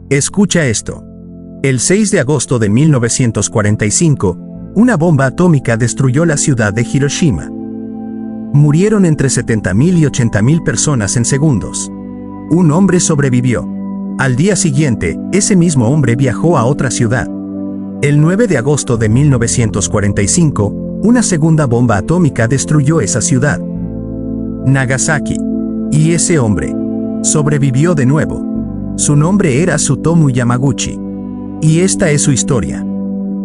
Escucha esto. El 6 de agosto de 1945, una bomba atómica destruyó la ciudad de Hiroshima. Murieron entre 70.000 y 80.000 personas en segundos. Un hombre sobrevivió. Al día siguiente, ese mismo hombre viajó a otra ciudad. El 9 de agosto de 1945, una segunda bomba atómica destruyó esa ciudad, Nagasaki. Y ese hombre sobrevivió de nuevo. Su nombre era Tsutomu Yamaguchi. Y esta es su historia.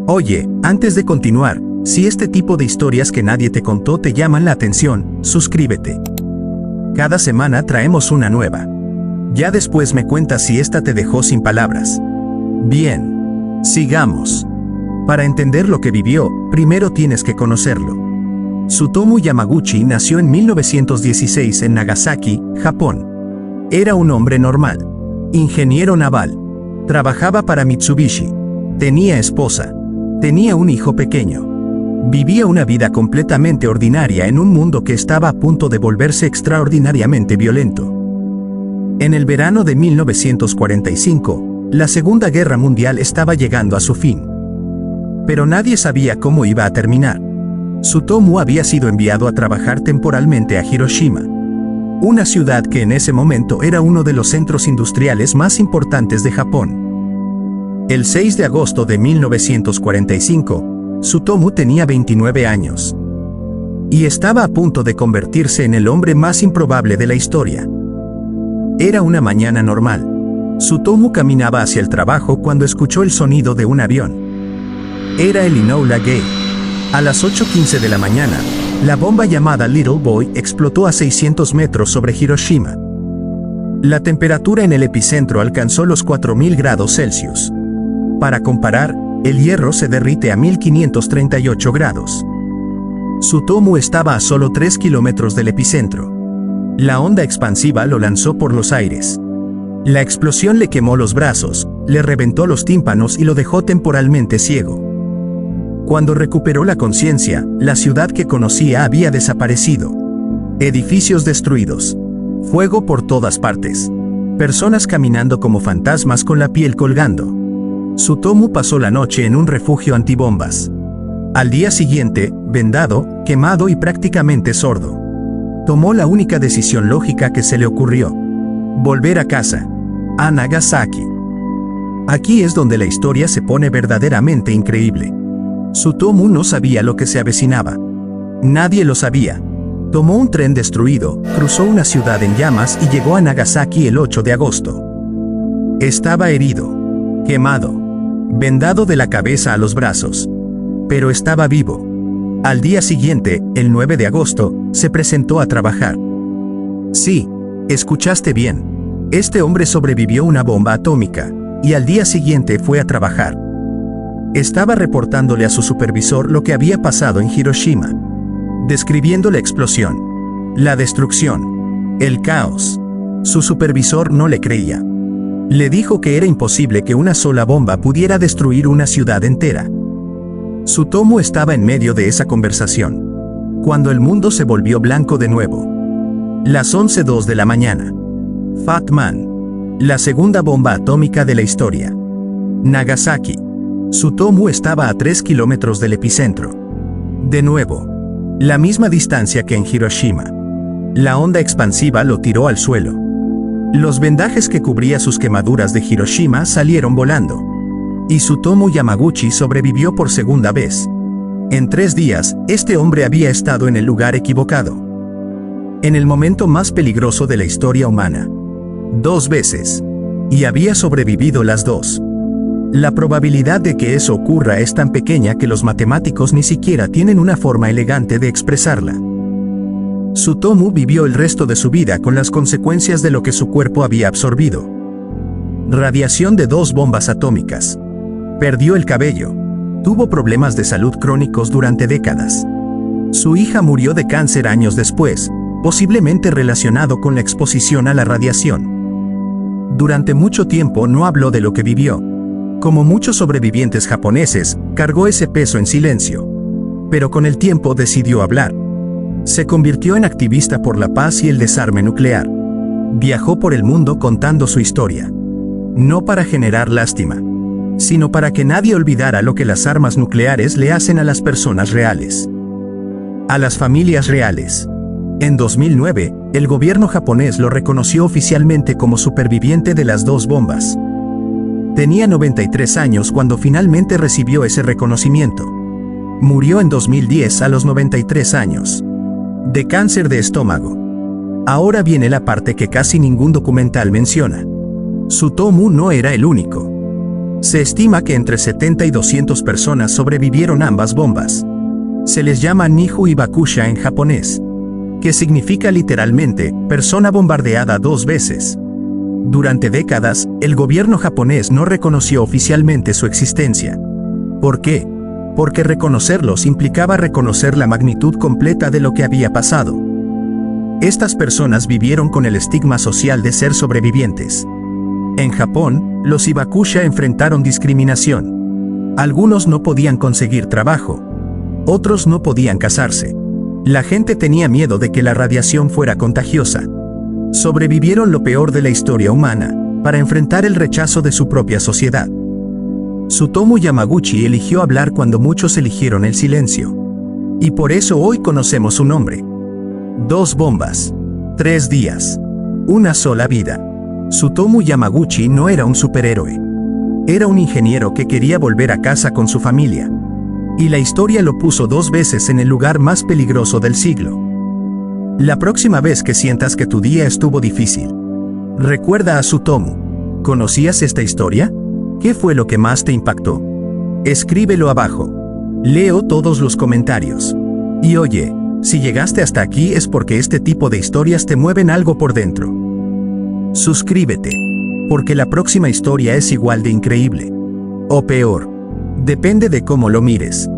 Oye, antes de continuar, si este tipo de historias que nadie te contó te llaman la atención, suscríbete. Cada semana traemos una nueva. Ya después me cuentas si esta te dejó sin palabras. Bien, sigamos. Para entender lo que vivió, primero tienes que conocerlo. Tsutomu Yamaguchi nació en 1916 en Nagasaki, Japón. Era un hombre normal. Ingeniero naval. Trabajaba para Mitsubishi. Tenía esposa. Tenía un hijo pequeño. Vivía una vida completamente ordinaria en un mundo que estaba a punto de volverse extraordinariamente violento. En el verano de 1945, la Segunda Guerra Mundial estaba llegando a su fin. Pero nadie sabía cómo iba a terminar. Tsutomu había sido enviado a trabajar temporalmente a Hiroshima, una ciudad que en ese momento era uno de los centros industriales más importantes de Japón. El 6 de agosto de 1945, Tsutomu tenía 29 años. Y estaba a punto de convertirse en el hombre más improbable de la historia. Era una mañana normal. Tsutomu caminaba hacia el trabajo cuando escuchó el sonido de un avión. Era el Enola Gay. A las 8:15 de la mañana, la bomba llamada Little Boy explotó a 600 metros sobre Hiroshima. La temperatura en el epicentro alcanzó los 4.000 grados Celsius. Para comparar, el hierro se derrite a 1.538 grados. Tsutomu estaba a solo 3 kilómetros del epicentro. La onda expansiva lo lanzó por los aires. La explosión le quemó los brazos, le reventó los tímpanos y lo dejó temporalmente ciego. Cuando recuperó la conciencia, la ciudad que conocía había desaparecido. Edificios destruidos. Fuego por todas partes. Personas caminando como fantasmas con la piel colgando. Tsutomu pasó la noche en un refugio antibombas. Al día siguiente, vendado, quemado y prácticamente sordo, tomó la única decisión lógica que se le ocurrió: volver a casa, a Nagasaki. Aquí es donde la historia se pone verdaderamente increíble. Tsutomu no sabía lo que se avecinaba. Nadie lo sabía. Tomó un tren destruido, cruzó una ciudad en llamas y llegó a Nagasaki el 8 de agosto. Estaba herido, quemado, vendado de la cabeza a los brazos. Pero estaba vivo. Al día siguiente, el 9 de agosto, se presentó a trabajar. Sí, escuchaste bien. Este hombre sobrevivió a una bomba atómica, y al día siguiente fue a trabajar. Estaba reportándole a su supervisor lo que había pasado en Hiroshima, describiendo la explosión, la destrucción, el caos. Su supervisor no le creía. Le dijo que era imposible que una sola bomba pudiera destruir una ciudad entera. Tsutomu estaba en medio de esa conversación, cuando el mundo se volvió blanco de nuevo. Las 11:02 de la mañana. Fat Man. La segunda bomba atómica de la historia. Nagasaki. Tsutomu estaba a 3 kilómetros del epicentro. De nuevo, la misma distancia que en Hiroshima. La onda expansiva lo tiró al suelo. Los vendajes que cubría sus quemaduras de Hiroshima salieron volando. Y Tsutomu Yamaguchi sobrevivió por segunda vez. En 3 días, este hombre había estado en el lugar equivocado. En el momento más peligroso de la historia humana. 2 veces. Y había sobrevivido las 2. La probabilidad de que eso ocurra es tan pequeña que los matemáticos ni siquiera tienen una forma elegante de expresarla. Tsutomu vivió el resto de su vida con las consecuencias de lo que su cuerpo había absorbido. Radiación de 2 bombas atómicas. Perdió el cabello. Tuvo problemas de salud crónicos durante décadas. Su hija murió de cáncer años después, posiblemente relacionado con la exposición a la radiación. Durante mucho tiempo no habló de lo que vivió. Como muchos sobrevivientes japoneses, cargó ese peso en silencio. Pero con el tiempo decidió hablar. Se convirtió en activista por la paz y el desarme nuclear. Viajó por el mundo contando su historia. no para generar lástima, sino para que nadie olvidara lo que las armas nucleares le hacen a las personas reales. A las familias reales. En 2009, el gobierno japonés lo reconoció oficialmente como superviviente de las dos bombas. Tenía 93 años cuando finalmente recibió ese reconocimiento. Murió en 2010 a los 93 años. De cáncer de estómago. Ahora viene la parte que casi ningún documental menciona. Tsutomu no era el único. Se estima que entre 70 y 200 personas sobrevivieron ambas bombas. Se les llama Nihon Hibakusha en japonés, que significa literalmente, persona bombardeada dos veces. Durante décadas, el gobierno japonés no reconoció oficialmente su existencia. ¿Por qué? Porque reconocerlos implicaba reconocer la magnitud completa de lo que había pasado. Estas personas vivieron con el estigma social de ser sobrevivientes. En Japón, los Hibakusha enfrentaron discriminación. Algunos no podían conseguir trabajo. Otros no podían casarse. La gente tenía miedo de que la radiación fuera contagiosa. Sobrevivieron lo peor de la historia humana, para enfrentar el rechazo de su propia sociedad. Tsutomu Yamaguchi eligió hablar cuando muchos eligieron el silencio. Y por eso hoy conocemos su nombre. 2 bombas. 3 días. Una sola vida. Tsutomu Yamaguchi no era un superhéroe. Era un ingeniero que quería volver a casa con su familia. Y la historia lo puso 2 veces en el lugar más peligroso del siglo. La próxima vez que sientas que tu día estuvo difícil, recuerda a Tsutomu. ¿Conocías esta historia? ¿Qué fue lo que más te impactó? Escríbelo abajo. Leo todos los comentarios. Y oye, si llegaste hasta aquí es porque este tipo de historias te mueven algo por dentro. Suscríbete, porque la próxima historia es igual de increíble. O peor. Depende de cómo lo mires.